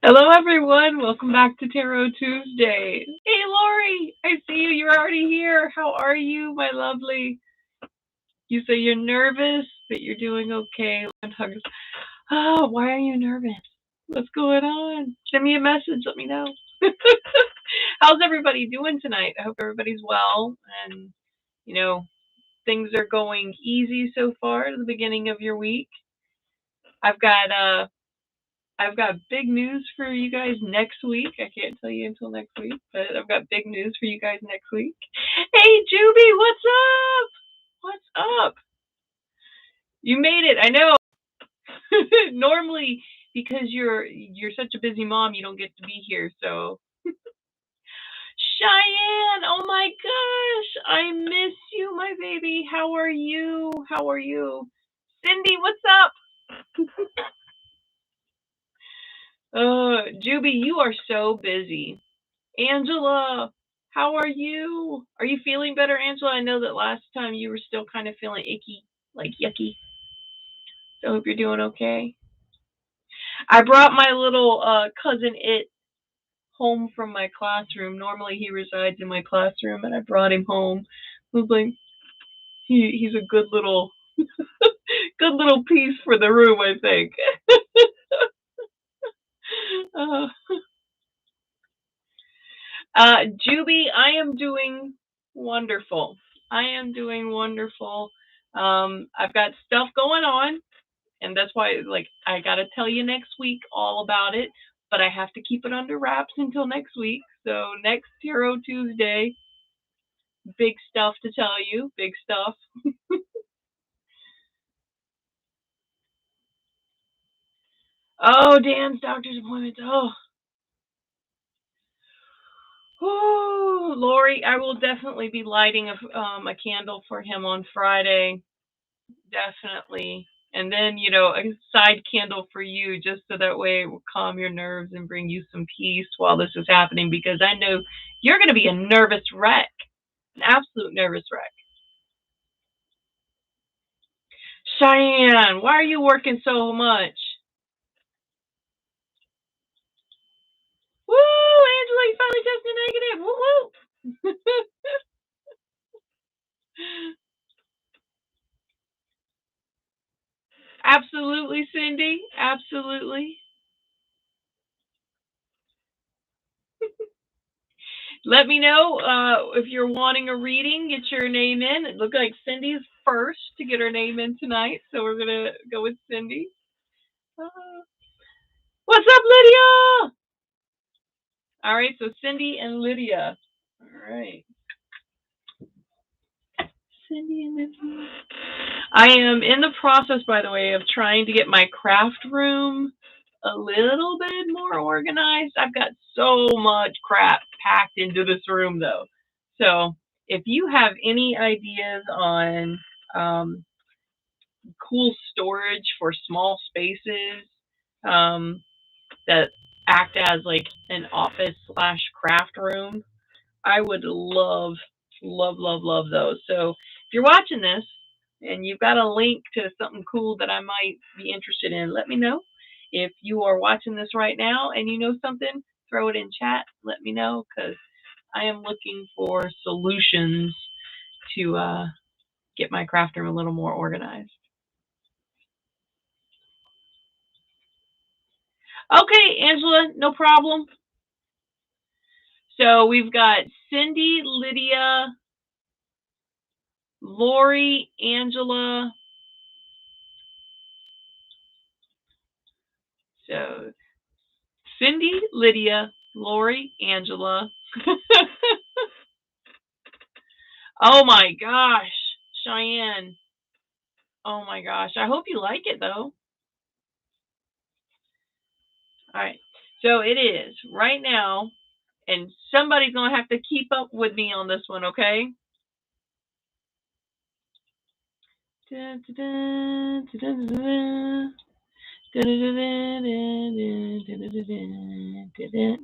Hello, everyone. Welcome back to Tarot Tuesday. Hey, Lori, I see you. You're already here. How are you, my lovely? You say you're nervous, but you're doing okay. And hugs. Oh, why are you nervous? What's going on? Send me a message. Let me know. How's everybody doing tonight? I hope everybody's well and, you know, things are going easy so far at the beginning of your week. I've got big news for you guys next week. I can't tell you until next week, but I've got big news for you guys next week. Hey, Juby, what's up? What's up? You made it. I know. Normally, because you're such a busy mom, you don't get to be here. So, Cheyenne, oh my gosh, I miss you, my baby. How are you? How are you? Cindy, what's up? Juby, you are so busy. Angela, how are you? Are you feeling better, Angela? I know that last time you were still kind of feeling icky, like yucky. So I hope you're doing okay. I brought my little cousin It home from my classroom. Normally he resides in my classroom, and I brought him home. I was like, he's a good little good little piece for the room, I think. uh, Juby, I am doing wonderful. I am doing wonderful. I've got stuff going on, and that's why, like, I gotta tell you next week all about it. But I have to keep it under wraps until next week. So next Tarot Tuesday, big stuff to tell you. Big stuff. Oh, Dan's doctor's appointment. Oh, Lori, I will definitely be lighting a candle for him on Friday. Definitely. And then, a side candle for you, just so that way it will calm your nerves and bring you some peace while this is happening, because I know you're going to be a nervous wreck, an absolute nervous wreck. Cheyenne, why are you working so much? Woo, Angela, you finally tested negative. Woo woo. Absolutely, Cindy. Absolutely. Let me know if you're wanting a reading. Get your name in. It looked like Cindy's first to get her name in tonight, so we're gonna go with Cindy. Uh, what's up, Lydia? All right, so Cindy and Lydia. All right, Cindy and Lydia. I am in the process, by the way, of trying to get my craft room a little bit more organized. I've got so much crap packed into this room, though. So if you have any ideas on cool storage for small spaces um, that act as like an office slash craft room, I would love, love, love, love those. So if you're watching this and you've got a link to something cool that I might be interested in, let me know. If you are watching this right now and you know something, throw it in chat. Let me know, because I am looking for solutions to get my craft room a little more organized. Okay, Angela, no problem. So we've got Cindy, Lydia, Lori, Angela. So Cindy, Lydia, Lori, Angela. Oh my gosh, Cheyenne. Oh my gosh. I hope you like it, though. All right. So it is right now, and somebody's going to have to keep up with me on this one, okay?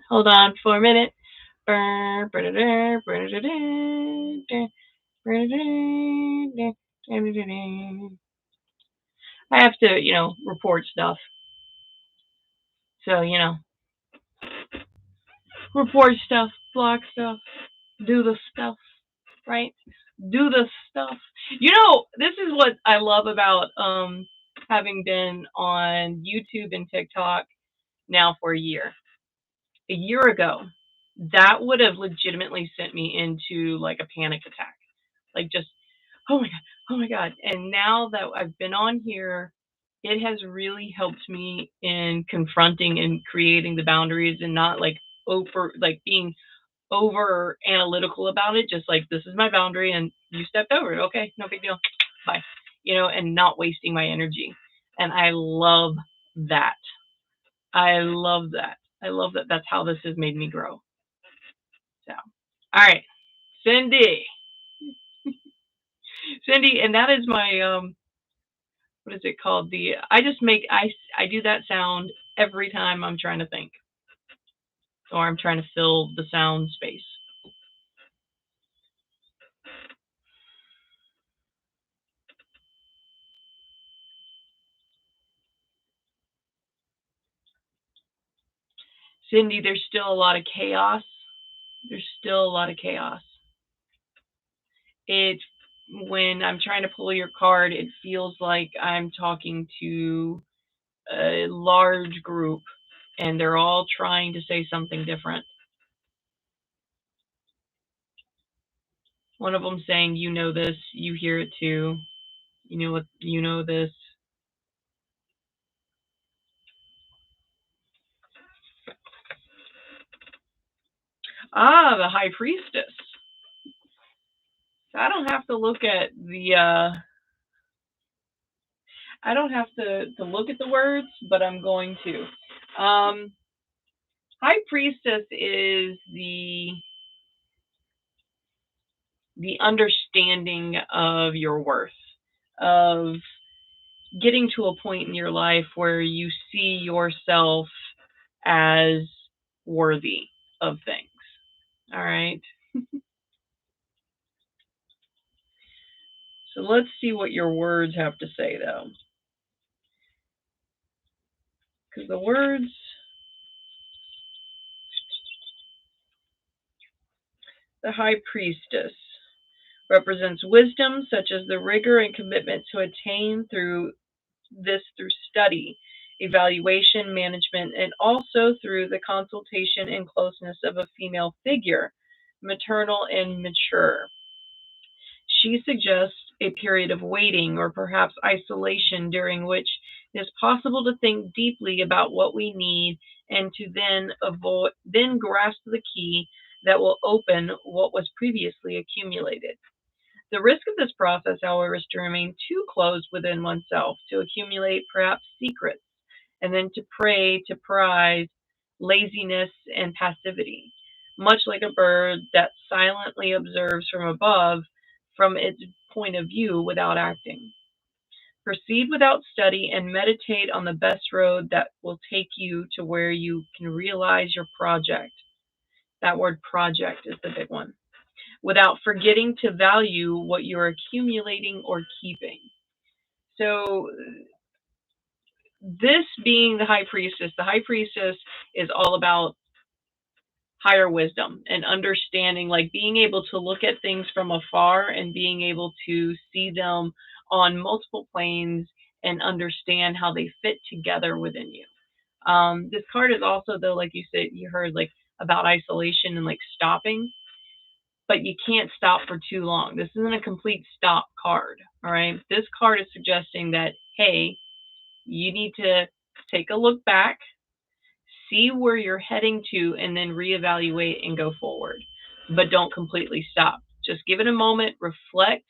Hold on for a minute. I have to, report stuff. So, report stuff, block stuff, do the stuff, right? Do the stuff. You know, this is what I love about having been on YouTube and TikTok now for a year. A year ago, that would have legitimately sent me into like a panic attack. Like just, oh my God, oh my God. And now that I've been on here, it has really helped me in confronting and creating the boundaries and not like over, like being over analytical about it. Just like, this is my boundary and you stepped over it. Okay, no big deal. Bye. You know, and not wasting my energy. And I love that. I love that. I love that that's how this has made me grow. So, all right, Cindy. Cindy, and that is my what is it called? The I just make I do that sound every time I'm trying to think or I'm trying to fill the sound space. Cindy, there's still a lot of chaos. There's still a lot of chaos. It when I'm trying to pull your card, it feels like I'm talking to a large group and they're all trying to say something different. One of them saying, "You know this, you hear it too. You know what? You know this." Ah, the High Priestess. So I don't have to look at the. I don't have to look at the words, but I'm going to. High Priestess is the understanding of your worth, of getting to a point in your life where you see yourself as worthy of things. All right. So let's see what your words have to say, though. Because the words, the High Priestess represents wisdom, such as the rigor and commitment to attain through study, evaluation, management, and also through the consultation and closeness of a female figure, maternal and mature. She suggests a period of waiting or perhaps isolation during which it is possible to think deeply about what we need and to then grasp the key that will open what was previously accumulated. The risk of this process, however, is to remain too closed within oneself, to accumulate perhaps secrets, and then to prey to pride, laziness, and passivity, much like a bird that silently observes from above from its point of view without acting. Proceed without study and meditate on the best road that will take you to where you can realize your project. That word project is the big one. Without forgetting to value what you're accumulating or keeping. So, this being the high priestess is all about higher wisdom and understanding, like being able to look at things from afar and being able to see them on multiple planes and understand how they fit together within you. This card is also, though, like you said, you heard like about isolation and like stopping, but you can't stop for too long. This isn't a complete stop card. All right. This card is suggesting that, hey, you need to take a look back, see where you're heading to, and then reevaluate and go forward. But don't completely stop. Just give it a moment, reflect,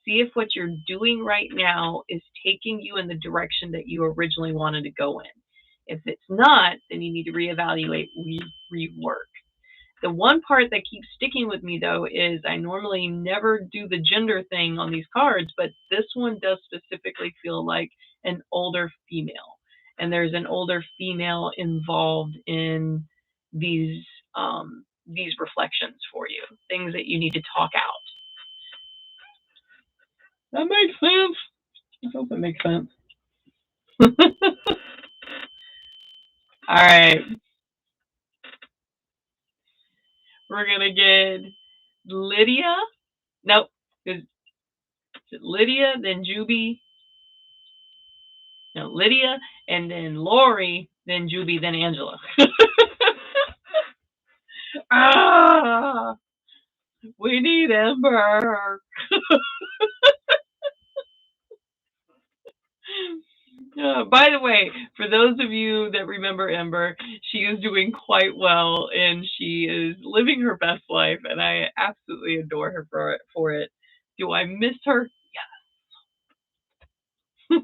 see if what you're doing right now is taking you in the direction that you originally wanted to go in. If it's not, then you need to reevaluate, rework. The one part that keeps sticking with me, though, is I normally never do the gender thing on these cards, but this one does specifically feel like an older female. And there's an older female involved in these these reflections for you, things that you need to talk out. That makes sense. I hope that makes sense. All right. We're going to get Lydia. Nope. Is it Lydia, then Juby? No, Lydia, and then Lori, then Juby, then Angela. Ah, we need Ember. By the way, for those of you that remember Ember, she is doing quite well and she is living her best life, and I absolutely adore her for it. Do I miss her? Yes.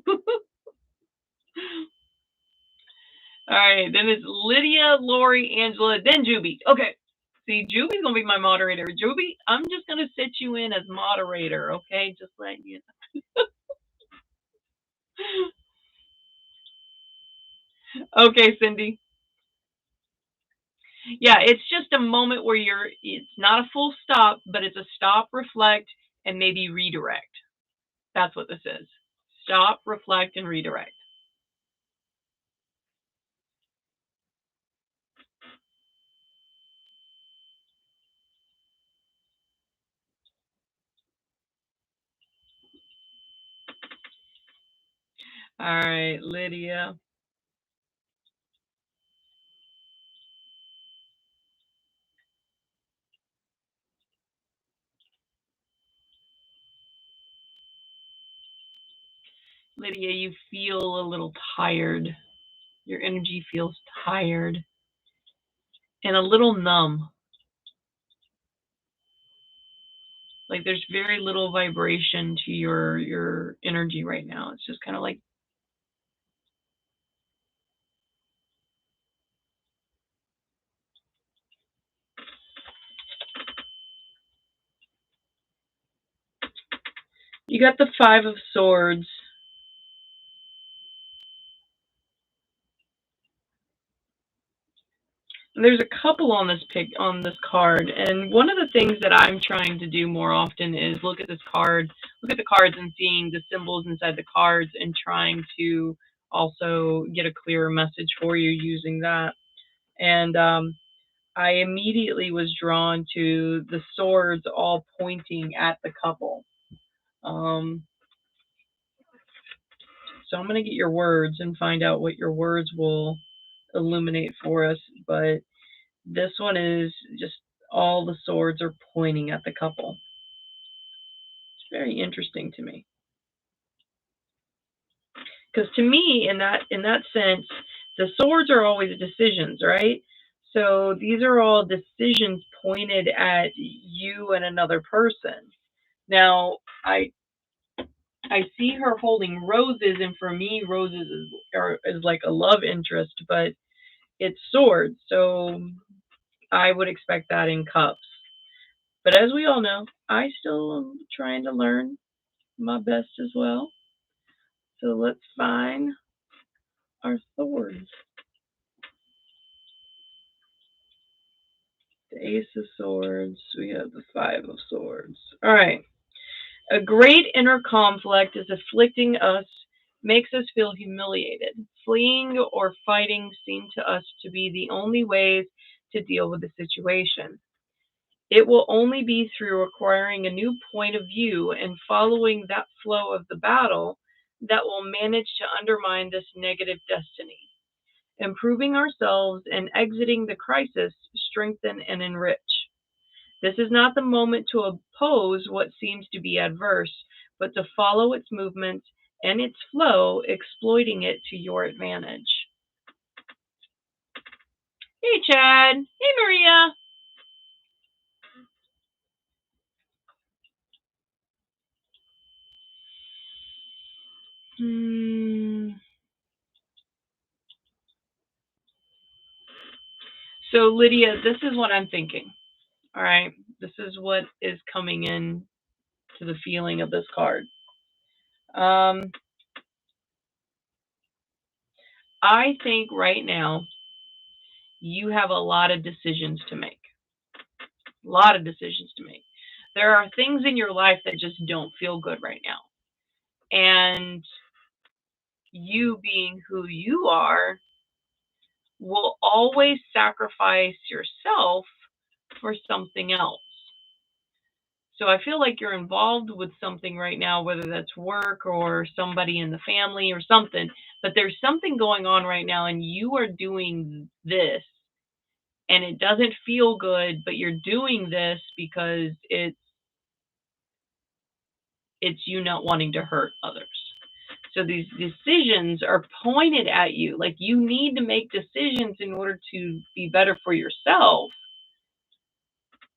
All right, then it's Lydia, Lori, Angela, then Juby. Okay. See, Juby's gonna be my moderator. Juby, I'm just gonna sit you in as moderator, okay? Just letting you know. Okay, Cindy. Yeah, it's just a moment where it's not a full stop, but it's a stop, reflect, and maybe redirect. That's what this is. Stop, reflect, and redirect. All right, Lydia. Lydia, you feel a little tired. Your energy feels tired and a little numb. Like there's very little vibration to your energy right now. It's just kind of like you got the 5 of Swords. There's a couple on this card, and one of the things that I'm trying to do more often is look at the cards and seeing the symbols inside the cards and trying to also get a clearer message for you using that. And I immediately was drawn to the swords all pointing at the couple. So I'm going to get your words and find out what your words will illuminate for us. But this one is just all the swords are pointing at the couple. It's very interesting to me. Because to me, in that sense, the swords are always decisions, right? So these are all decisions pointed at you and another person. Now, I see her holding roses, and for me, roses is like a love interest, but it's swords, so I would expect that in cups. But as we all know, I still am trying to learn my best as well. So let's find our swords. The Ace of Swords. We have the 5 of Swords. All right. A great inner conflict is afflicting us, makes us feel humiliated. Fleeing or fighting seem to us to be the only ways to deal with the situation. It will only be through acquiring a new point of view and following that flow of the battle that will manage to undermine this negative destiny. Improving ourselves and exiting the crisis strengthen and enrich. This is not the moment to oppose what seems to be adverse, but to follow its movement and its flow, exploiting it to your advantage. Hey, Chad. Hey, Maria. So, Lydia, this is what I'm thinking. All right. This is what is coming in to the feeling of this card. I think right now you have a lot of decisions to make. A lot of decisions to make. There are things in your life that just don't feel good right now. And you being who you are will always sacrifice yourself for something else. So I feel like you're involved with something right now, whether that's work or somebody in the family or something, but there's something going on right now and you are doing this and it doesn't feel good, but you're doing this because it's you not wanting to hurt others. So these decisions are pointed at you. Like you need to make decisions in order to be better for yourself,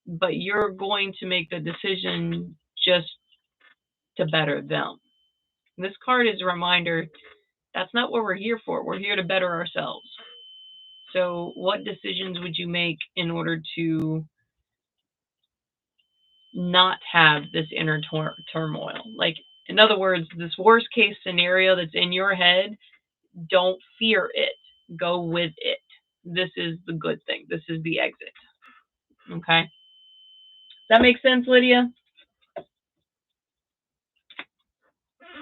but you're going to make the decision just to better them. This card is a reminder that's not what we're here for. We're here to better ourselves. So what decisions would you make in order to not have this inner turmoil? Like, in other words, this worst case scenario that's in your head, don't fear it. Go with it. This is the good thing. This is the exit. Okay? Does that make sense, Lydia?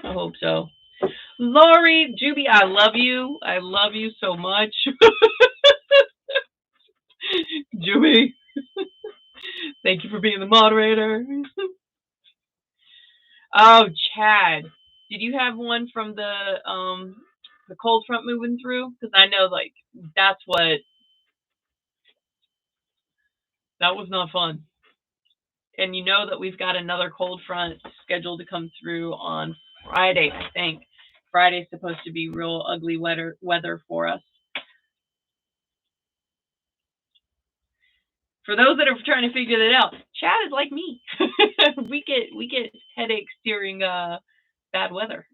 I hope so. Lori, Juby, I love you. I love you so much. Juby, thank you for being the moderator. Oh, Chad, did you have one from the cold front moving through? Because I know like that's what that was not fun. And you know that we've got another cold front scheduled to come through on Friday, I think. Friday's supposed to be real ugly weather for us. For those that are trying to figure that out, Chad is like me. we get headaches during bad weather.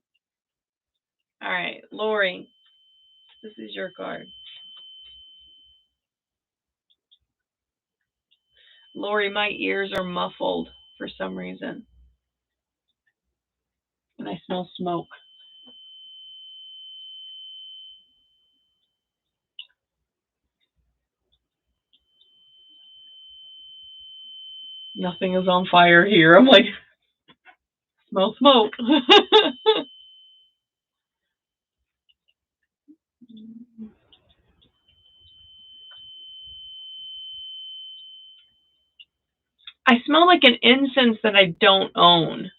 All right, Lori, this is your card. Lori, my ears are muffled for some reason. And I smell smoke. Nothing is on fire here. I'm like, smell smoke. I smell like an incense that I don't own.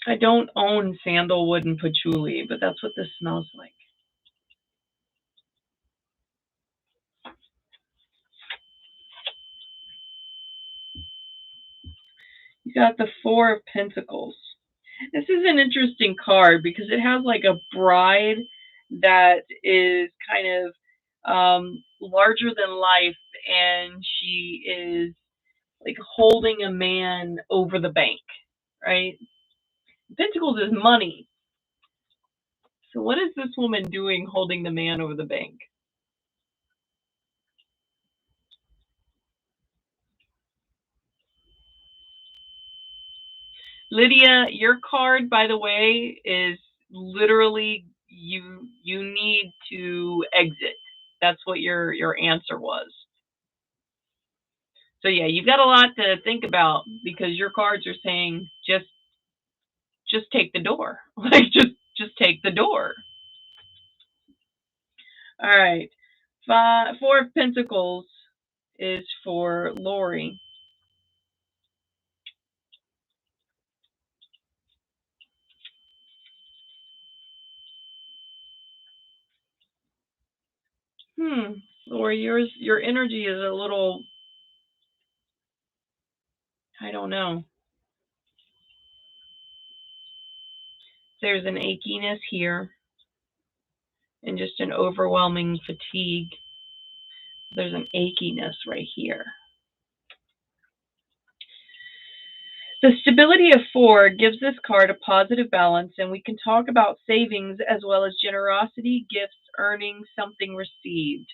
I don't own sandalwood and patchouli, but that's what this smells like. You got the Four of Pentacles. This is an interesting card because it has like a bride that is kind of larger than life, and she is like holding a man over the bank, right? Pentacles is money. So what is this woman doing holding the man over the bank? Lydia, your card, by the way, is literally you need to exit. That's what your answer was. So yeah, you've got a lot to think about because your cards are saying just take the door. Like just take the door. All right. Four of Pentacles is for Lori. Lori, your energy is a little, I don't know. There's an achiness here and just an overwhelming fatigue. There's an achiness right here. The stability of four gives this card a positive balance, and we can talk about savings as well as generosity, gifts, earning, something received,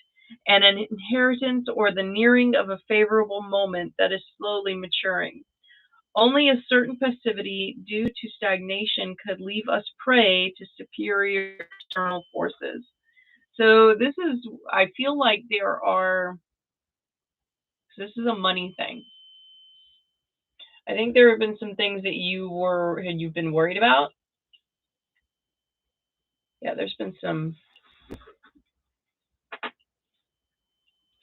and an inheritance or the nearing of a favorable moment that is slowly maturing. Only a certain passivity due to stagnation could leave us prey to superior external forces. So this is, I feel like this is a money thing. I think there have been some things that you've been worried about. Yeah, there's been some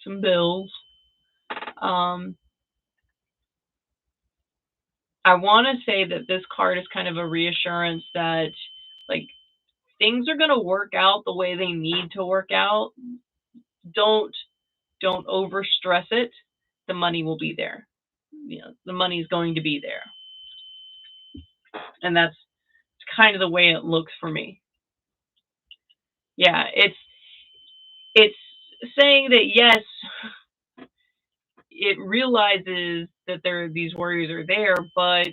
some bills. Um, I want to say that this card is kind of a reassurance that, like, things are going to work out the way they need to work out. Don't don't over stress it. The money will be there. The money is going to be there, and that's kind of the way it looks for me. Yeah, it's saying that yes, it realizes that these worries are there, but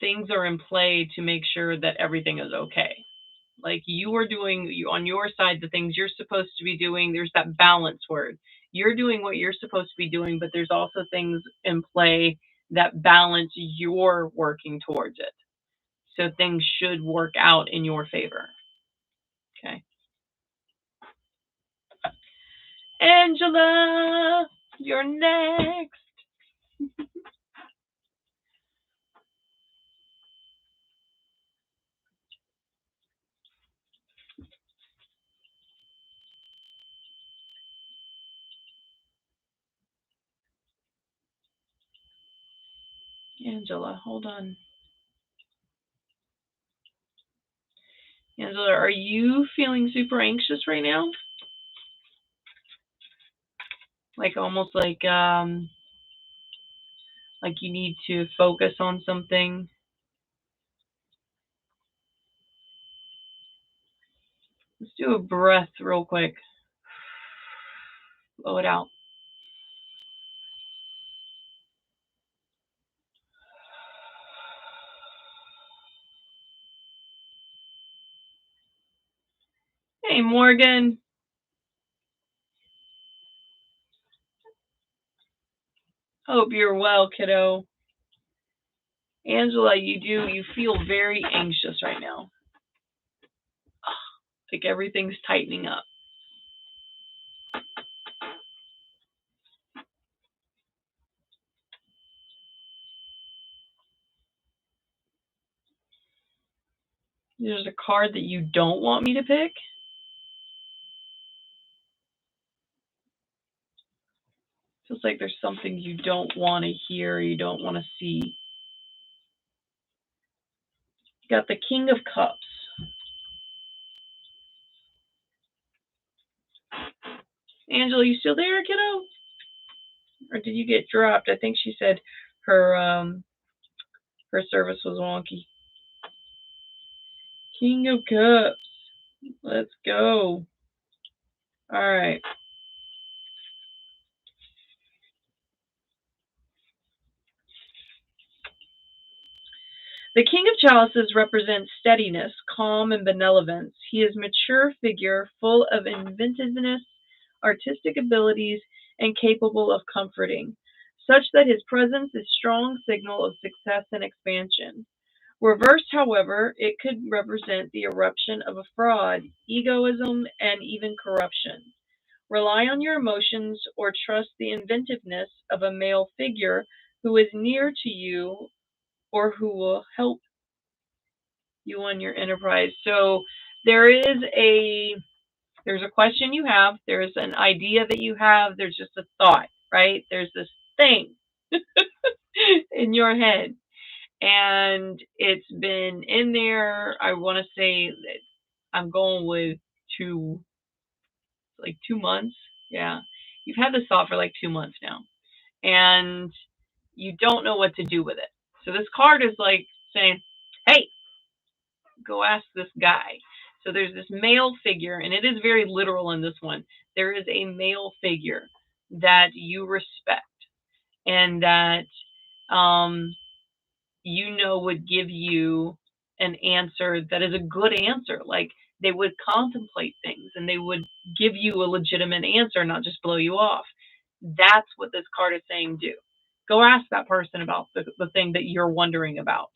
things are in play to make sure that everything is okay. Like you are doing on your side the things you're supposed to be doing. There's that balance word. You're doing what you're supposed to be doing, but there's also things in play that balance you're working towards it. So things should work out in your favor. Okay. Angela, you're next. Angela, hold on. Angela, are you feeling super anxious right now? Like almost like you need to focus on something? Let's do a breath real quick. Blow it out. Hey, Morgan. Hope you're well, kiddo. Angela, you feel very anxious right now. Like everything's tightening up. There's a card that you don't want me to pick. Feels like there's something you don't want to hear, you don't want to see. You got the King of Cups. Angela, you still there, kiddo? Or did you get dropped? I think she said her service was wonky. King of Cups. Let's go. All right. The King of Chalices represents steadiness, calm, and benevolence. He is a mature figure, full of inventiveness, artistic abilities, and capable of comforting, such that his presence is a strong signal of success and expansion. Reversed, however, it could represent the eruption of a fraud, egoism, and even corruption. Rely on your emotions or trust the inventiveness of a male figure who is near to you or who will help you on your enterprise. So there is there's a question you have, there's an idea that you have, there's just a thought, right? There's this thing in your head. And it's been in there. I want to say that I'm going with like 2 months. Yeah. You've had this thought for like 2 months now. And you don't know what to do with it. So this card is like saying, hey, go ask this guy. So there's this male figure, and it is very literal in this one. There is a male figure that you respect and that would give you an answer that is a good answer. Like they would contemplate things and they would give you a legitimate answer, not just blow you off. That's what this card is saying do. Go ask that person about the thing that you're wondering about.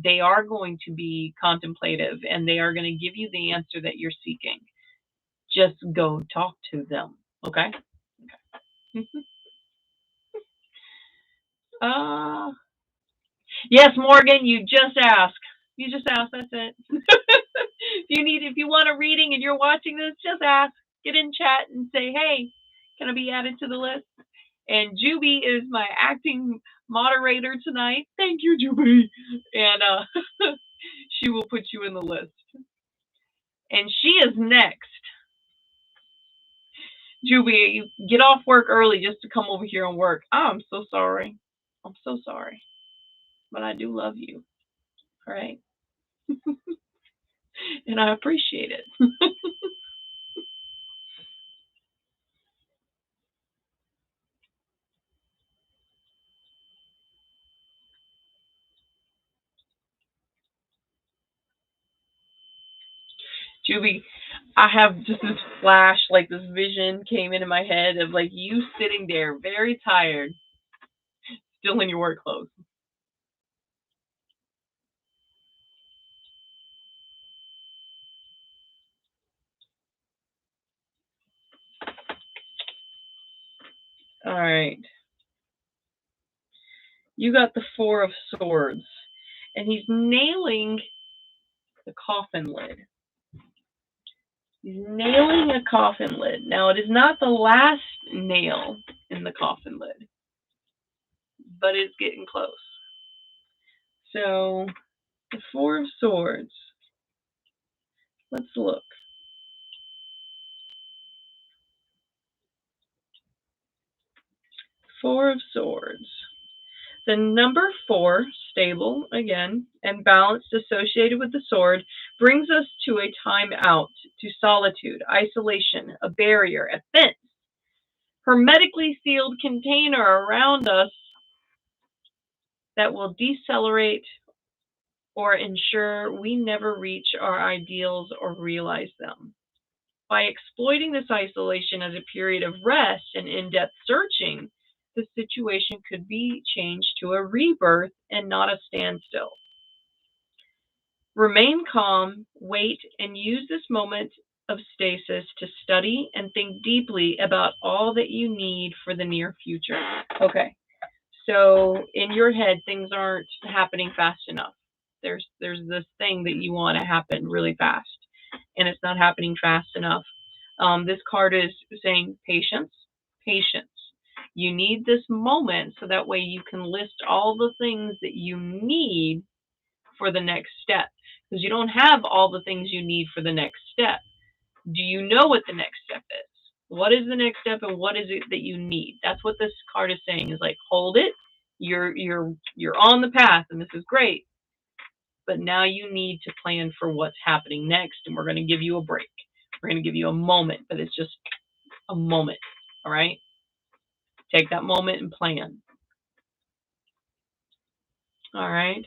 They are going to be contemplative and they are going to give you the answer that you're seeking. Just go talk to them. Okay? Okay. Yes, Morgan, you just ask. You just ask. That's it. If you want a reading and you're watching this, just ask. get in chat and say, hey, can I be added to the list? And Juby is my acting moderator tonight. Thank you, Juby. And she will put you in the list. And she is next. Juby, you get off work early just to come over here and work. I'm so sorry. I'm so sorry. But I do love you. All right? And I appreciate it. Juby, I have just this flash, like this vision came into my head of like you sitting there very tired, still in your work clothes. All right. You got the Four of Swords, and he's nailing the coffin lid. He's nailing a coffin lid. Now, it is not the last nail in the coffin lid, but it's getting close. So, the Four of Swords. Let's look. Four of Swords. The number 4, stable again, and balanced associated with the sword, brings us to a time out, to solitude, isolation, a barrier, a fence, hermetically sealed container around us that will decelerate or ensure we never reach our ideals or realize them. By exploiting this isolation as a period of rest and in-depth searching, the situation could be changed to a rebirth and not a standstill. Remain calm, wait, and use this moment of stasis to study and think deeply about all that you need for the near future. Okay, so in your head, things aren't happening fast enough. There's this thing that you want to happen really fast, and it's not happening fast enough. This card is saying patience, patience. You need this moment so that way you can list all the things that you need for the next step. Because you don't have all the things you need for the next step. Do you know what the next step is? What is the next step and what is it that you need? That's what this card is saying, is like, hold it. You're on the path and this is great. But now you need to plan for what's happening next, and we're going to give you a break. We're going to give you a moment, but it's just a moment. All right? Take that moment and plan. All right?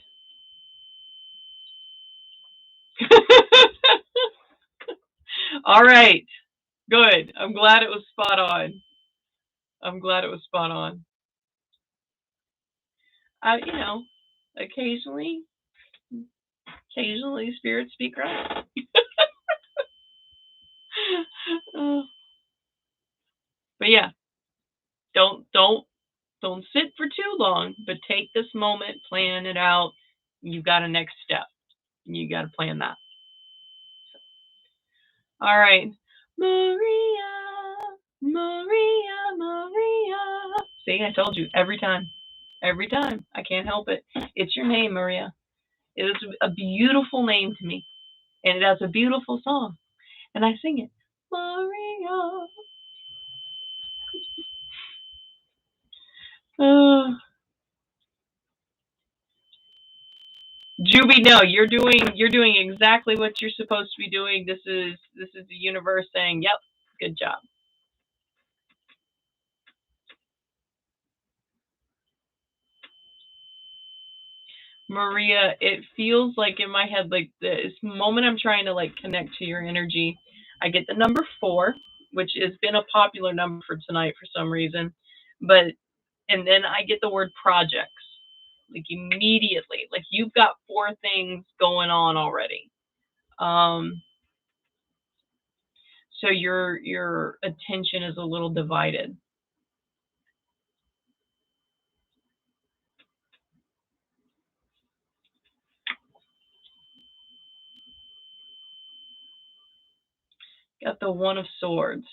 All right. Good. I'm glad it was spot on. I'm glad it was spot on. Occasionally spirits speak right. But yeah, don't sit for too long, but take this moment, plan it out. You've got a next step. You got to plan that. All right. Maria. See, I told you every time. Every time. I can't help it. It's your name, Maria. It is a beautiful name to me. And it has a beautiful song. And I sing it. Maria. Juby, no, you're doing exactly what you're supposed to be doing. This is the universe saying, "Yep, good job." Maria, it feels like in my head, like this moment I'm trying to like connect to your energy, I get the number 4, which has been a popular number for tonight for some reason, and then I get the word projects, like immediately, like you've got 4 things going on already. So your attention is a little divided. Got the One of Swords.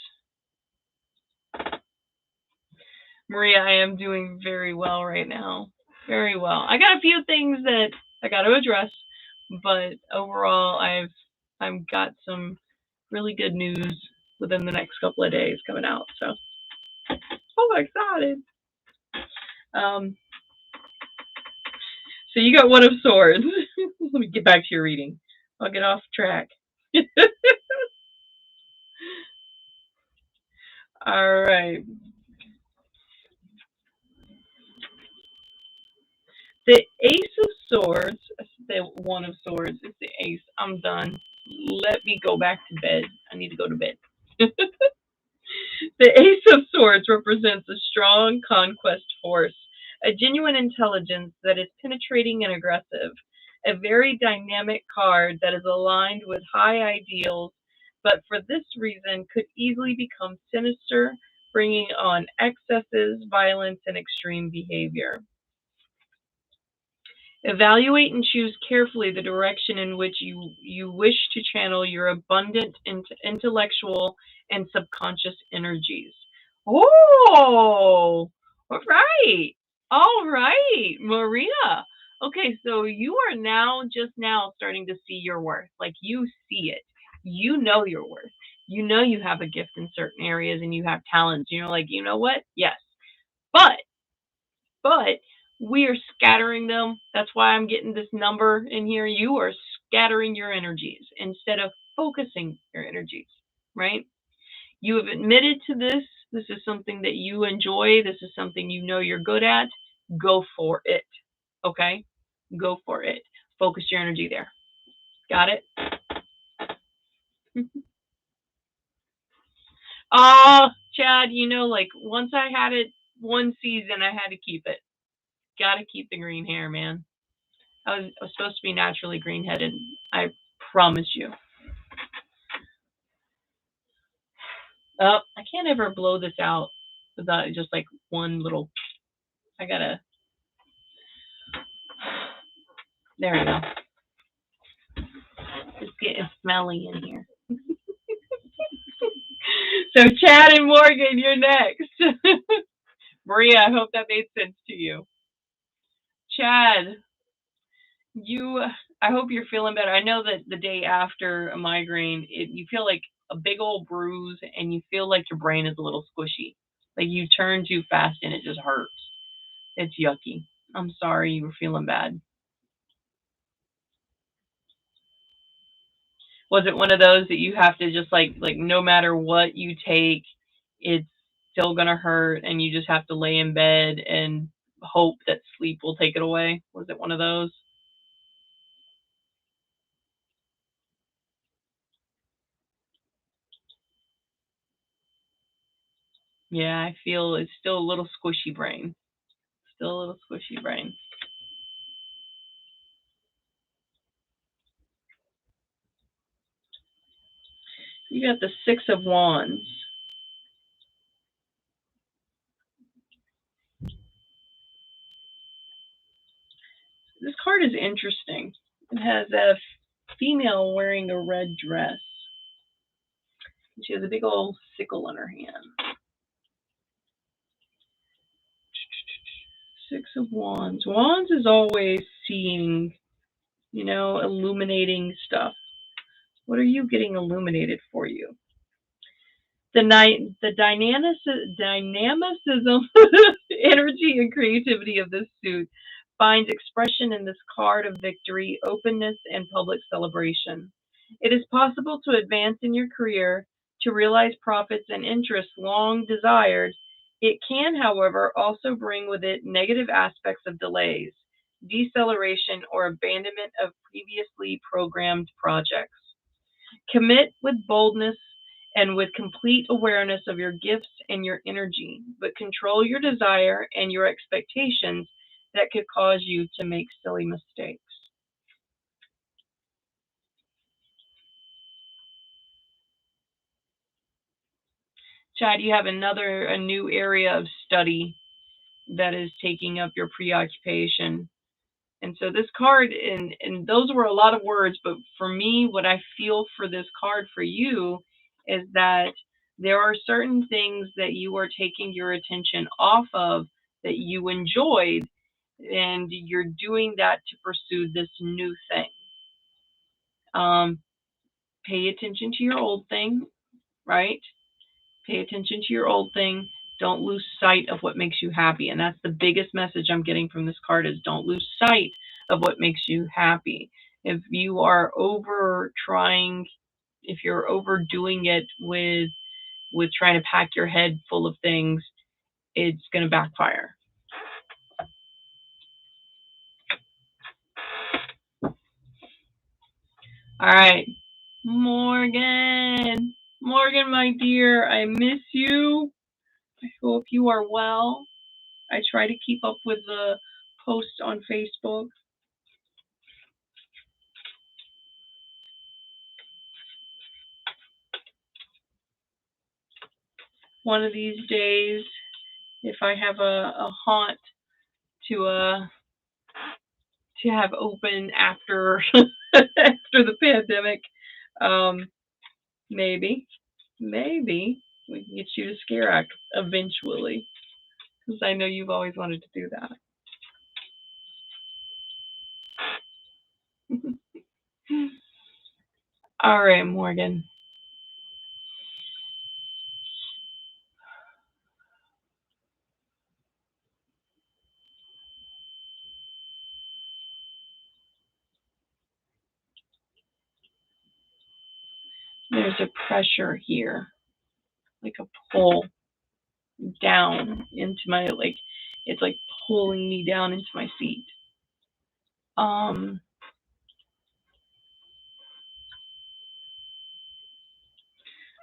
Maria, I am doing very well right now. Very well. I got a few things that I got to address, but overall, I've got some really good news within the next couple of days coming out. So, I'm excited. Um, so you got One of Swords. Let me get back to your reading. I'll get off track. All right. The Ace of Swords, the One of Swords is the Ace. I'm done. Let me go back to bed. I need to go to bed. The Ace of Swords represents a strong conquest force, a genuine intelligence that is penetrating and aggressive, a very dynamic card that is aligned with high ideals, but for this reason could easily become sinister, bringing on excesses, violence, and extreme behavior. Evaluate and choose carefully the direction in which you wish to channel your abundant intellectual and subconscious energies. Oh, all right. All right, Maria. Okay, so you are now just now starting to see your worth. Like you see it. You know your worth. You know you have a gift in certain areas and you have talents. You're like, you know what? Yes. But but we are scattering them. That's why I'm getting this number in here. You are scattering your energies instead of focusing your energies, right? You have admitted to this. This is something that you enjoy. This is something you know you're good at. Go for it. Okay? Go for it. Focus your energy there. Got it? Oh, Chad, like once I had it one season, I had to keep it. Gotta keep the green hair, man. I was supposed to be naturally green headed. I promise you. I can't ever blow this out without just like one little. I gotta. There we go. It's getting smelly in here. So, Chad and Morgan, you're next. Maria, I hope that made sense to you. Chad, you. I hope you're feeling better. I know that the day after a migraine, you feel like a big old bruise, and you feel like your brain is a little squishy. Like you turn too fast, and it just hurts. It's yucky. I'm sorry you were feeling bad. Was it one of those that you have to just like no matter what you take, it's still gonna hurt and you just have to lay in bed and hope that sleep will take it away? Was it one of those? Yeah, I feel it's still a little squishy brain. Still a little squishy brain. You got the Six of Wands. This card is interesting. It has a female wearing a red dress. She has a big old sickle in her hand. Six of Wands. Wands is always seeing, illuminating stuff. What are you getting illuminated for you? The dynamicism, energy, and creativity of this suit finds expression in this card of victory, openness, and public celebration. It is possible to advance in your career, to realize profits and interests long desired. It can, however, also bring with it negative aspects of delays, deceleration, or abandonment of previously programmed projects. Commit with boldness and with complete awareness of your gifts and your energy, but control your desire and your expectations that could cause you to make silly mistakes. Chad, you have a new area of study that is taking up your preoccupation. And so this card, and those were a lot of words, but for me, what I feel for this card for you is that there are certain things that you are taking your attention off of that you enjoyed, and you're doing that to pursue this new thing. Um, Pay attention to your old thing, right? Pay attention to your old thing. Don't lose sight of what makes you happy. And that's the biggest message I'm getting from this card is don't lose sight of what makes you happy. If you are over trying, if you're overdoing it with trying to pack your head full of things, it's going to backfire. All right. Morgan. Morgan, my dear, I miss you. I hope you are well. I try to keep up with the posts on Facebook. One of these days, if I have a haunt to to have open after after the pandemic, um, maybe we can get you to Scare Act eventually, because I know you've always wanted to do that. All right, Morgan. There's a pressure here, like a pull down into my like it's like pulling me down into my feet. Um,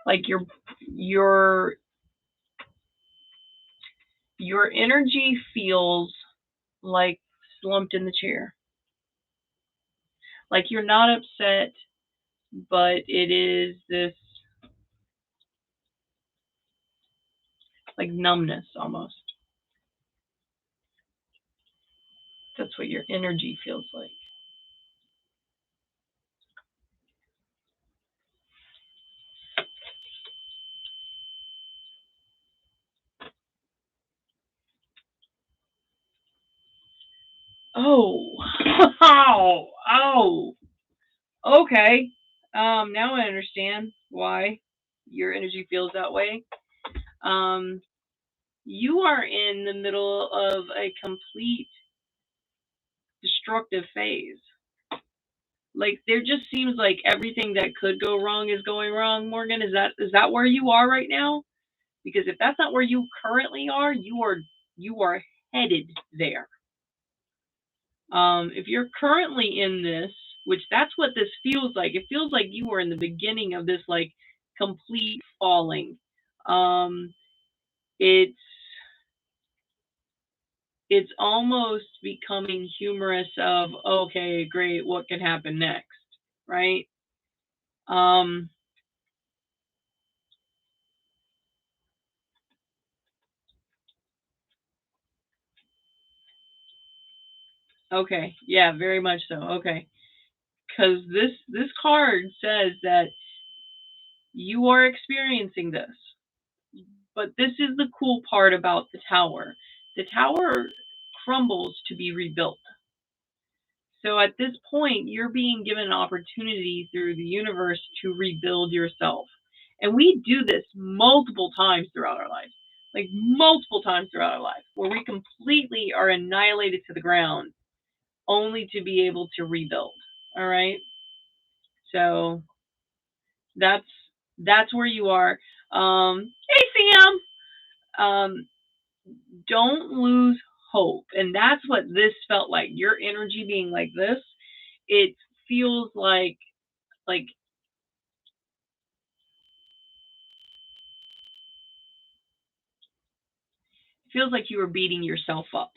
like your your energy feels like slumped in the chair. Like you're not upset, but it is this like numbness almost. That's what your energy feels like. Oh, oh, oh. Okay. Now I understand why your energy feels that way. Um, you are in the middle of a complete destructive phase. Like there just seems like everything that could go wrong is going wrong, Morgan. Is that where you are right now? Because if that's not where you currently are, you are headed there. If you're currently in this, which that's what this feels like. It feels like you are in the beginning of this like complete falling. Um, it's it's almost becoming humorous of okay, great, what can happen next, right? Um, okay, yeah, very much so. Okay, because this card says that you are experiencing this, but this is the cool part about the tower. The tower crumbles to be rebuilt. So at this point, you're being given an opportunity through the universe to rebuild yourself. And we do this multiple times throughout our life, like multiple times throughout our life, where we completely are annihilated to the ground only to be able to rebuild. All right. So that's that's where you are. Hey Sam, don't lose hope, and that's what this felt like. Your energy being like this, it feels like feels like you were beating yourself up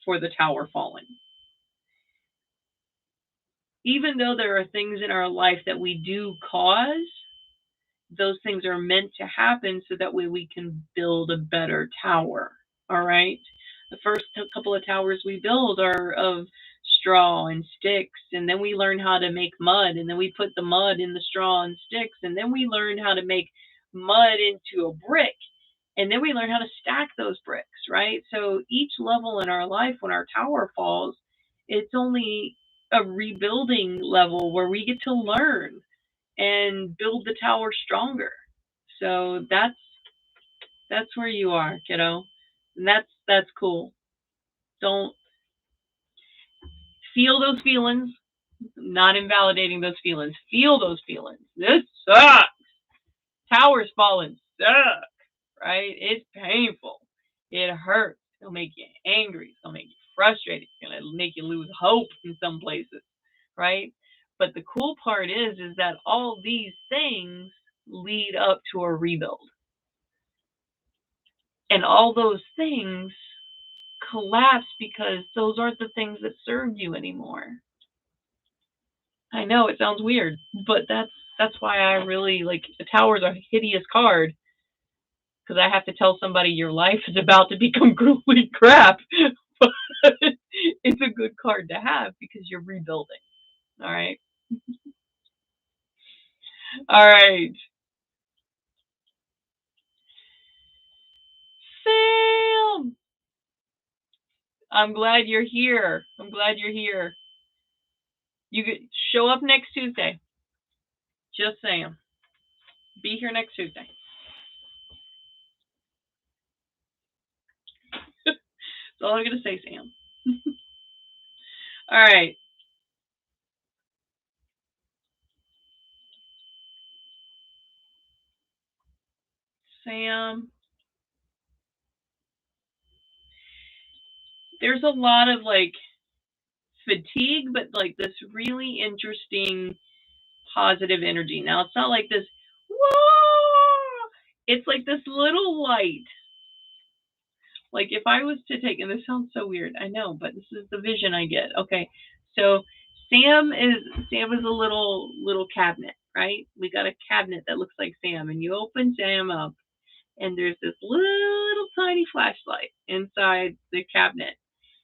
for the tower falling. Even though there are things in our life that we do cause, those things are meant to happen so that way we can build a better tower. All right. The first couple of towers we build are of straw and sticks, and then we learn how to make mud, and then we put the mud in the straw and sticks, and then we learn how to make mud into a brick, and then we learn how to stack those bricks, right? So each level in our life, when our tower falls, it's only a rebuilding level where we get to learn and build the tower stronger. So that's where you are, kiddo. And that's cool. Don't feel those feelings. Not invalidating those feelings. Feel those feelings. This sucks. Towers falling suck, right? It's painful. It hurts. It'll make you angry. It's gonna make you frustrated. It's gonna make you lose hope in some places, right? But the cool part is that all these things lead up to a rebuild. And all those things collapse because those aren't the things that serve you anymore. I know it sounds weird, but that's why I really like the tower's a hideous card because I have to tell somebody your life is about to become complete crap. But it's a good card to have because you're rebuilding. All right. All right. Sam, I'm glad you're here. I'm glad you're here. You could show up next Tuesday. Just saying. Be here next Tuesday. That's all I'm gonna say, Sam. All right. Sam, there's a lot of like fatigue, but like this really interesting positive energy. Now it's not like this, whoa! It's like this little light. Like if I was to take, and this sounds so weird, I know, but this is the vision I get. Okay, so Sam is a little cabinet, right? We got a cabinet that looks like Sam, and you open Sam up, and there's this little tiny flashlight inside the cabinet.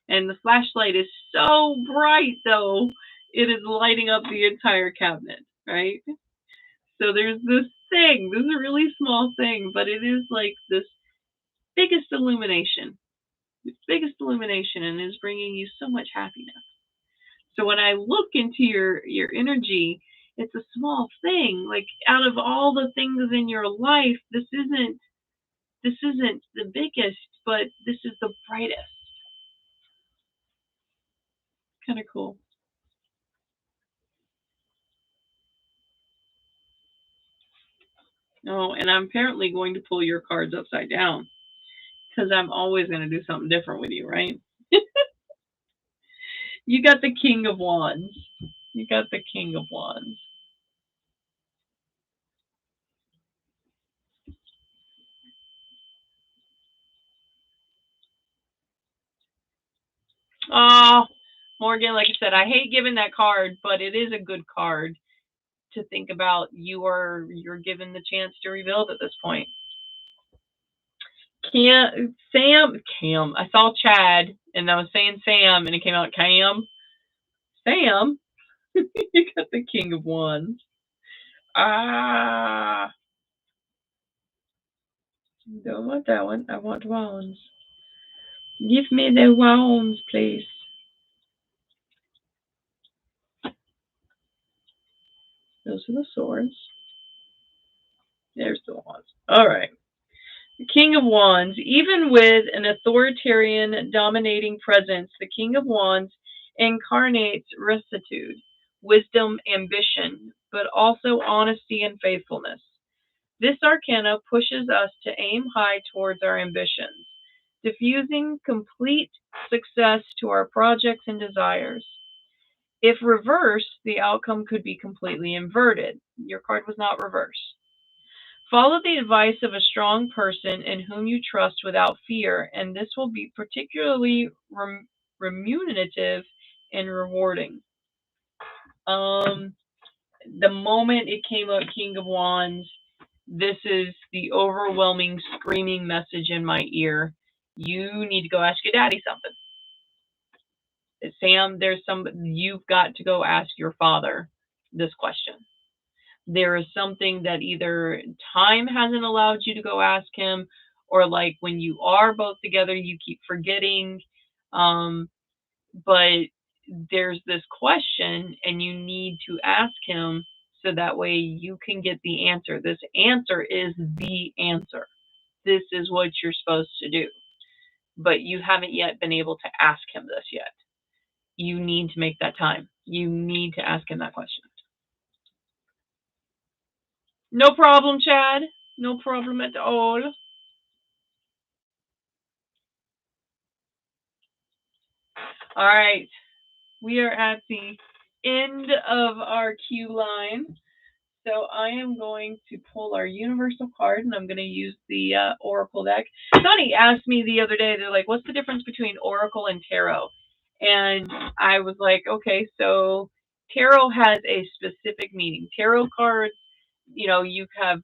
And the flashlight is so bright, though, it is lighting up the entire cabinet, right? So there's this thing, this is a really small thing, but it is like this biggest illumination, and is bringing you so much happiness. So when I look into your energy, it's a small thing. Like out of all the things in your life, this isn't the biggest, but this is the brightest. Kind of cool. Oh, and I'm apparently going to pull your cards upside down because I'm always going to do something different with you, right? You got the King of Wands. You got the King of Wands. Oh, Morgan, like I said, I hate giving that card, but it is a good card to think about. You're given the chance to rebuild at this point. Cam. I saw Chad, and I was saying Sam, and it came out Cam. Sam, you got the King of Wands. Ah, don't want that one. I want wands. Give me the wands, please. Those are the swords. There's the wands. All right. The King of Wands. Even with an authoritarian, dominating presence, the King of Wands incarnates rectitude, wisdom, ambition, but also honesty and faithfulness. This arcana pushes us to aim high towards our ambitions, diffusing complete success to our projects and desires. If reversed, the outcome could be completely inverted. Your card was not reversed. Follow the advice of a strong person in whom you trust without fear, and this will be particularly remunerative and rewarding. The moment it came up, King of Wands, this is the overwhelming, screaming message in my ear. You need to go ask your daddy something. Sam, you've got to go ask your father this question. There is something that either time hasn't allowed you to go ask him, or like when you are both together, you keep forgetting. But there's this question, and you need to ask him so that way you can get the answer. This answer is the answer. This is what you're supposed to do. But you haven't yet been able to ask him this yet. You need to make that time. You need to ask him that question. No problem, Chad. No problem at all. All right. We are at the end of our cue line. So I am going to pull our universal card, and I'm going to use the Oracle deck. Sonny asked me the other day, they're like, what's the difference between Oracle and Tarot? And I was like, okay, so Tarot has a specific meaning. Tarot cards, you have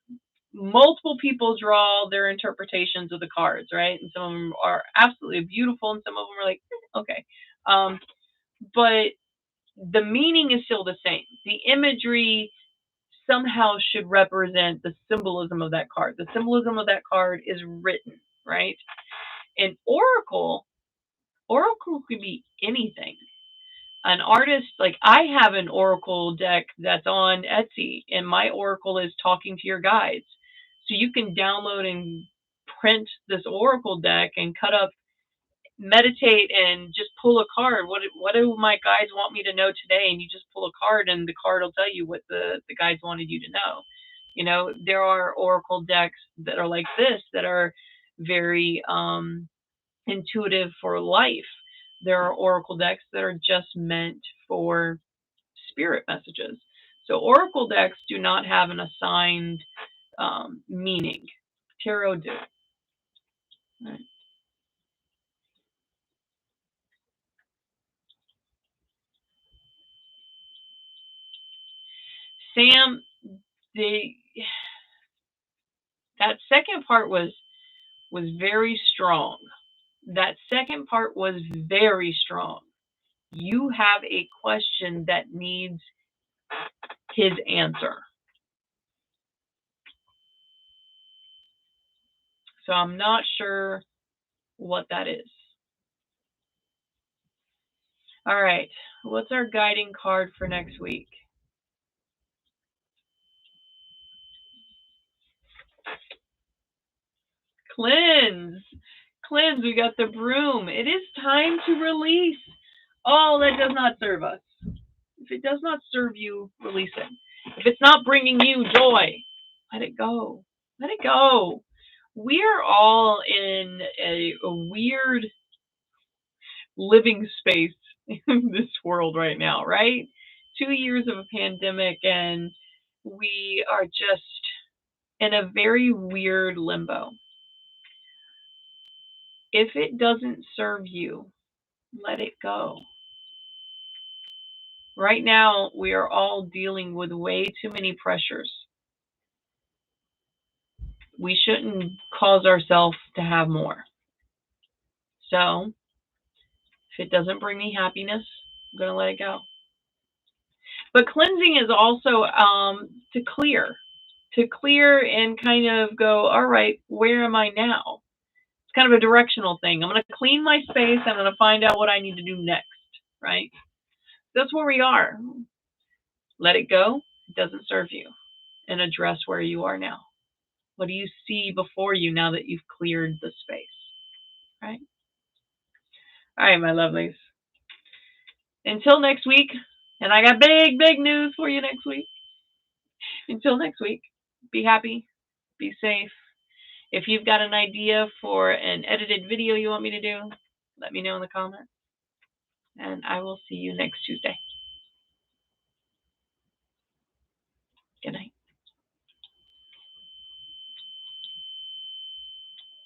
multiple people draw their interpretations of the cards, right? And some of them are absolutely beautiful, and some of them are like, okay. But the meaning is still the same. The imagery somehow should represent the symbolism of that card. The symbolism of that card is written, right? And Oracle could be anything. An artist, like I have an Oracle deck that's on Etsy, and my Oracle is talking to your guides. So you can download and print this Oracle deck and cut up, meditate, and just pull a card. What do my guides want me to know today? And you just pull a card, and the card will tell you what the guides wanted you to know. There are Oracle decks that are like this that are very intuitive for life. There are Oracle decks that are just meant for spirit messages. So Oracle decks do not have an assigned meaning. Tarot do. Right. Sam, that second part was very strong. That second part was very strong. You have a question that needs his answer. So I'm not sure what that is. All right. What's our guiding card for next week? Cleanse. Cleanse. We got the broom. It is time to release all that does not serve us. If it does not serve you, release it. If it's not bringing you joy, let it go. Let it go. We are all in a weird living space in this world right now, right? 2 years of a pandemic, and we are just in a very weird limbo. If it doesn't serve you, let it go. Right now, we are all dealing with way too many pressures. We shouldn't cause ourselves to have more. So, if it doesn't bring me happiness, I'm going to let it go. But cleansing is also to clear and kind of go, all right, where am I now? It's kind of a directional thing. I'm going to clean my space. I'm going to find out what I need to do next, right? That's where we are. Let it go. It doesn't serve you. And address where you are now. What do you see before you now that you've cleared the space, right? All right, my lovelies. Until next week, and I got big, big news for you next week. Until next week, be happy, be safe. If you've got an idea for an edited video you want me to do, let me know in the comments. And I will see you next Tuesday.